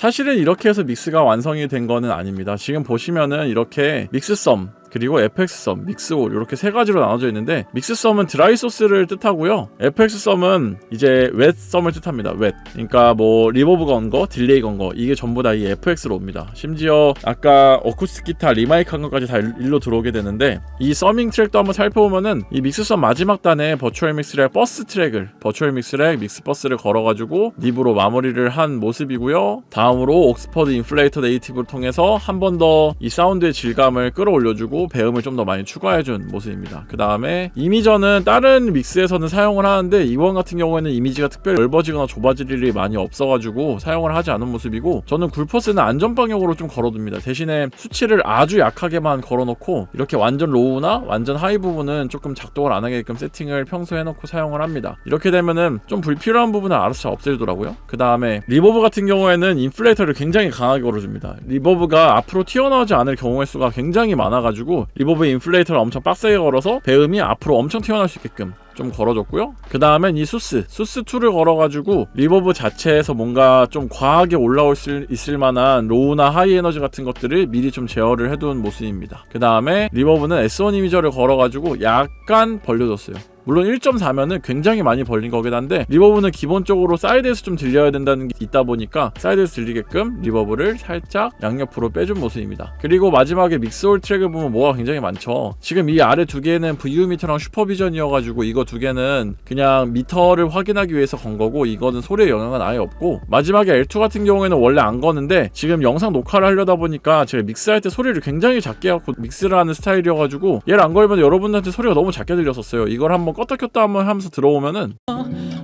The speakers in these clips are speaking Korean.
사실은 이렇게 해서 믹스가 완성이 된 거는 아닙니다. 지금 보시면은 이렇게 믹스썸 그리고 FX썸, 믹스홀 이렇게 세 가지로 나눠져 있는데 믹스썸은 드라이 소스를 뜻하고요. FX썸은 이제 웻썸을 뜻합니다. 웻. 그러니까 뭐 리버브가 온 거, 딜레이 건 거 이게 전부 다 이 FX로 옵니다. 심지어 아까 어쿠스틱 기타 리마이크한 것까지 다 일로 들어오게 되는데 이 서밍 트랙도 한번 살펴보면은 이 믹스썸 마지막 단에 버추얼 믹스렉 버스 트랙을 버추얼 믹스렉 믹스 버스를 걸어가지고 닙으로 마무리를 한 모습이고요. 다음으로 옥스퍼드 인플레이터 네이티브를 통해서 한 번 더 이 사운드의 질감을 끌어올려주고 배음을 좀 더 많이 추가해준 모습입니다. 그 다음에 이미저는 다른 믹스에서는 사용을 하는데 이번 같은 경우에는 이미지가 특별히 넓어지거나 좁아질 일이 많이 없어가지고 사용을 하지 않은 모습이고 저는 굴포스는 안전 방향으로 좀 걸어둡니다. 대신에 수치를 아주 약하게만 걸어놓고 이렇게 완전 로우나 완전 하이 부분은 조금 작동을 안 하게끔 세팅을 평소에 해놓고 사용을 합니다. 이렇게 되면은 좀 불필요한 부분은 알아서 잘 없애주더라고요. 그 다음에 리버브 같은 경우에는 인플레이터를 굉장히 강하게 걸어줍니다. 리버브가 앞으로 튀어나오지 않을 경우의 수가 굉장히 많아가지고 리버브 인플레이터를 엄청 빡세게 걸어서 배음이 앞으로 엄청 튀어나올 수 있게끔 좀 걸어줬고요. 그 다음엔 이 수스2를 걸어가지고 리버브 자체에서 뭔가 좀 과하게 올라올 수 있을 만한 로우나 하이 에너지 같은 것들을 미리 좀 제어를 해둔 모습입니다. 그 다음에 리버브는 S1 이미저를 걸어가지고 약간 벌려줬어요. 물론 1.4면은 굉장히 많이 벌린 거긴 한데 리버브는 기본적으로 사이드에서 좀 들려야 된다는 게 있다 보니까 사이드에서 들리게끔 리버브를 살짝 양옆으로 빼준 모습입니다. 그리고 마지막에 믹스홀 트랙을 보면 뭐가 굉장히 많죠. 지금 이 아래 두 개는 VU 미터랑 슈퍼비전이어가지고 이거 두 개는 그냥 미터를 확인하기 위해서 건 거고 이거는 소리에 영향은 아예 없고 마지막에 L2 같은 경우에는 원래 안 거는데 지금 영상 녹화를 하려다 보니까 제가 믹스할 때 소리를 굉장히 작게 하고 믹스를 하는 스타일이어가지고 얘를 안 걸면 여러분들한테 소리가 너무 작게 들렸었어요. 이걸 한번 껐다 켰다 한번 하면서 들어오면은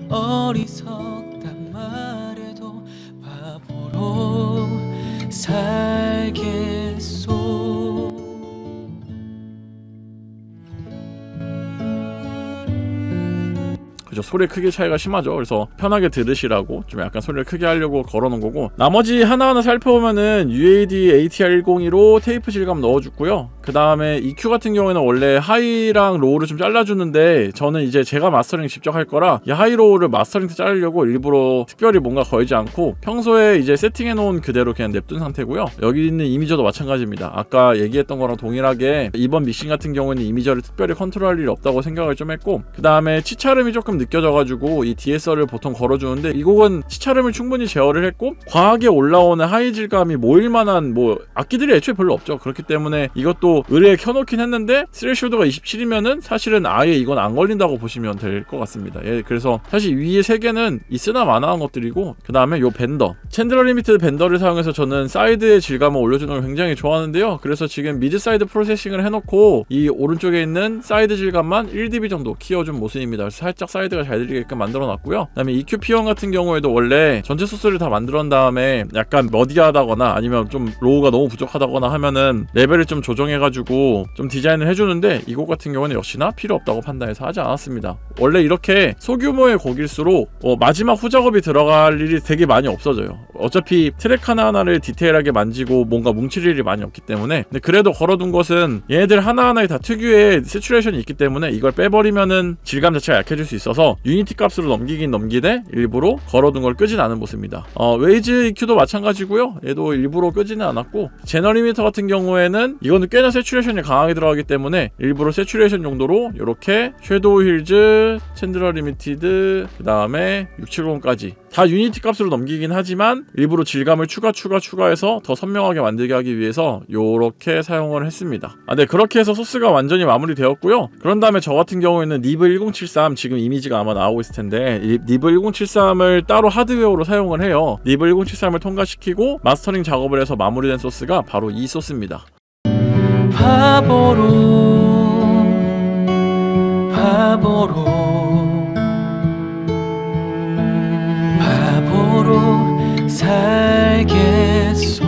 어리석단 말에도 바보로 살겠소. 그죠? 소리의 크기 차이가 심하죠. 그래서 편하게 들으시라고 좀 약간 소리를 크게 하려고 걸어놓은 거고 나머지 하나하나 살펴보면은 UAD ATR102로 테이프 질감 넣어줬고요. 그 다음에 EQ 같은 경우에는 원래 하이랑 로우를 좀 잘라주는데 저는 이제 제가 마스터링 직접 할 거라 이 하이 로우를 마스터링 때 자르려고 일부러 특별히 뭔가 걸지 않고 평소에 이제 세팅해놓은 그대로 그냥 냅둔 상태고요. 여기 있는 이미저도 마찬가지입니다. 아까 얘기했던 거랑 동일하게 이번 믹싱 같은 경우에는 이미저를 특별히 컨트롤할 일이 없다고 생각을 좀 했고 그 다음에 치차름이 조금 느껴져가지고 이 DSR을 보통 걸어주는데 이 곡은 치차름을 충분히 제어를 했고 과하게 올라오는 하이 질감이 모일만한 뭐 악기들이 애초에 별로 없죠. 그렇기 때문에 이것도 의뢰에 켜놓긴 했는데 스레시홀드가 27이면은 사실은 아예 이건 안 걸린다고 보시면 될 것 같습니다. 예, 그래서 사실 위에 세 개는 있으나 마나한 것들이고 그 다음에 요 밴더 챈들러 리미티드 밴더를 사용해서 저는 사이드의 질감을 올려주는 걸 굉장히 좋아하는데요. 그래서 지금 미드 사이드 프로세싱을 해놓고 이 오른쪽에 있는 사이드 질감만 1dB 정도 키워준 모습입니다. 그래서 살짝 사이드가 잘 들리게끔 만들어놨고요. 그 다음에 EQ P1 같은 경우에도 원래 전체 소스를 다 만들어낸 다음에 약간 머디하다거나 아니면 좀 로우가 너무 부족하다거나 하면은 레벨을 좀 조정해가지고 좀 디자인을 해주는데 이 곡 같은 경우는 역시나 필요 없다고 판단해서 하지 않았습니다. 원래 이렇게 소규모의 곡일수록 마지막 후작업이 들어갈 일이 되게 많이 없어져요. 어차피 트랙 하나하나를 디테일하게 만지고 뭔가 뭉칠 일이 많이 없기 때문에 근데 그래도 걸어둔 것은 얘네들 하나하나에 다 특유의 세츄레이션이 있기 때문에 이걸 빼버리면은 질감 자체가 약해질 수 있어서 유니티 값으로 넘기긴 넘기되 일부러 걸어둔 걸 끄진 않은 모습입니다. 웨이즈 EQ도 마찬가지고요. 얘도 일부러 끄지는 않았고 제너 리미터 같은 경우에는 이거는 꽤나 세츄레이션이 강하게 들어가기 때문에 일부러 세츄레이션 용도로 이렇게 섀도우 힐즈, 챈들러 리미티드 그 다음에 670까지 다 유니티 값으로 넘기긴 하지만 일부러 질감을 추가해서 더 선명하게 만들게 하기 위해서 요렇게 사용을 했습니다. 네, 그렇게 해서 소스가 완전히 마무리되었고요. 그런 다음에 저 같은 경우에는 니브 1073 지금 이미지가 아마 나오고 있을 텐데 니브 1073을 따로 하드웨어로 사용을 해요. 니브 1073을 통과시키고 마스터링 작업을 해서 마무리된 소스가 바로 이 소스입니다. 바보로 살겠소.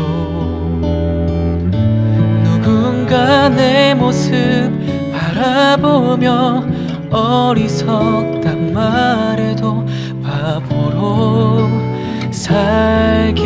누군가 내 모습 바라보며 어리석단 말에도 바보로 살겠소.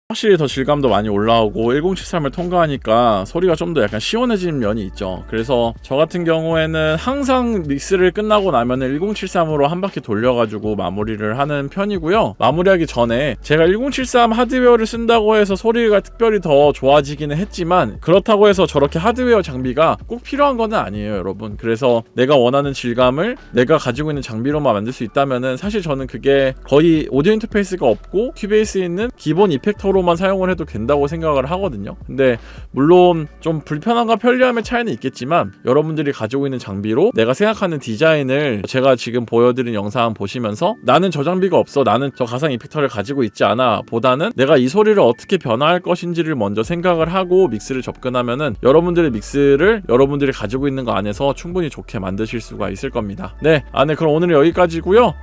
확실히 더 질감도 많이 올라오고 1073을 통과하니까 소리가 좀 더 약간 시원해지는 면이 있죠. 그래서 저 같은 경우에는 항상 믹스를 끝나고 나면은 1073으로 한 바퀴 돌려가지고 마무리를 하는 편이고요. 마무리하기 전에 제가 1073 하드웨어를 쓴다고 해서 소리가 특별히 더 좋아지기는 했지만 그렇다고 해서 저렇게 하드웨어 장비가 꼭 필요한 건 아니에요, 여러분. 그래서 내가 원하는 질감을 내가 가지고 있는 장비로만 만들 수 있다면은 사실 저는 그게 거의 오디오 인터페이스가 없고 큐베이스에 있는 기본 이펙터로만 사용을 해도 된다고 생각을 하거든요. 근데 물론 좀 불편함과 편리함의 차이는 있겠지만 여러분들이 가지고 있는 장비로 내가 생각하는 디자인을 제가 지금 보여드린 영상 보시면서 나는 저 장비가 없어, 나는 저 가상 이펙터를 가지고 있지 않아 보다는 내가 이 소리를 어떻게 변화할 것인지를 먼저 생각을 하고 믹스를 접근하면은 여러분들의 믹스를 여러분들이 가지고 있는 거 안에서 충분히 좋게 만드실 수가 있을 겁니다. 네, 그럼 오늘은 여기까지고요.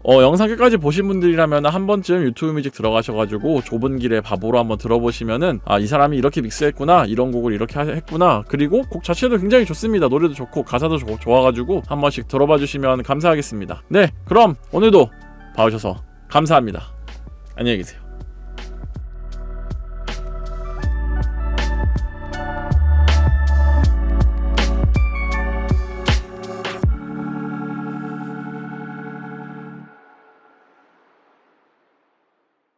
영상 끝까지 보신 분들이라면 한 번쯤 유튜브 뮤직 들어가셔가지고 좁은 길에 바보로 한번 들어보시면은 이 사람이 이렇게 믹스했구나, 이런 곡을 이렇게 했구나, 그리고 곡 자체도 굉장히 좋습니다. 노래도 좋고 가사도 좋아가지고 한 번씩 들어봐 주시면 감사하겠습니다. 네, 그럼 오늘도 봐주셔서 감사합니다. 안녕히 계세요.